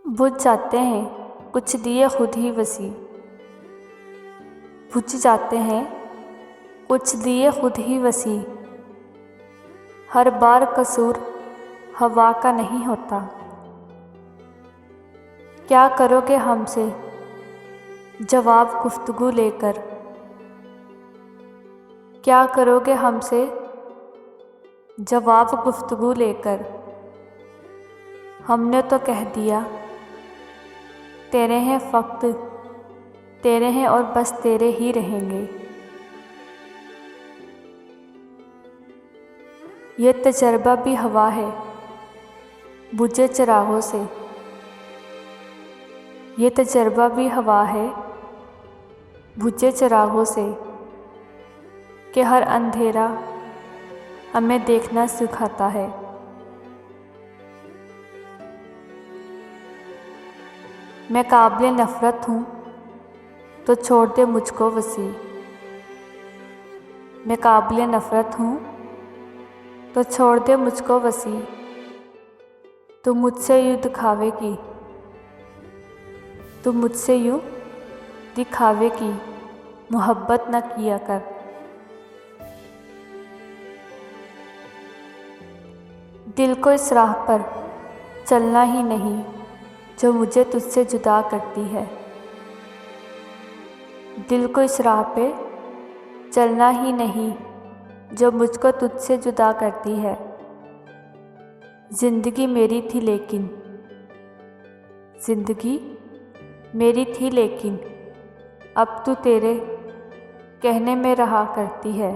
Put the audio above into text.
बुझ जाते हैं कुछ दिए खुद ही वसी, बुझ जाते हैं कुछ दिए खुद ही वसी। हर बार कसूर हवा का नहीं होता। क्या करोगे हमसे जवाब गुफ्तगू लेकर, क्या करोगे हमसे जवाब गुफ्तगू लेकर। हमने तो कह दिया तेरे हैं फ़क्त तेरे हैं और बस तेरे ही रहेंगे। ये तजर्बा भी हवा है बुझे चिरागों से, ये तजर्बा भी हवा है बुझे चिरागों से कि हर अंधेरा हमें देखना सिखाता है। मैं काबिल नफ़रत हूँ तो छोड़ दे मुझको वसी, मैं काबिल नफ़रत हूँ तो छोड़ दे मुझको वसी। तू मुझसे यूँ दिखावेगी, तू मुझसे यूँ दिखावेगी मोहब्बत न किया कर। दिल को इस राह पर चलना ही नहीं जो मुझे तुझसे जुदा करती है, दिल को इस राह पे चलना ही नहीं जो मुझको तुझसे जुदा करती है। ज़िंदगी मेरी थी लेकिन, ज़िंदगी मेरी थी लेकिन अब तू तेरे कहने में रहा करती है।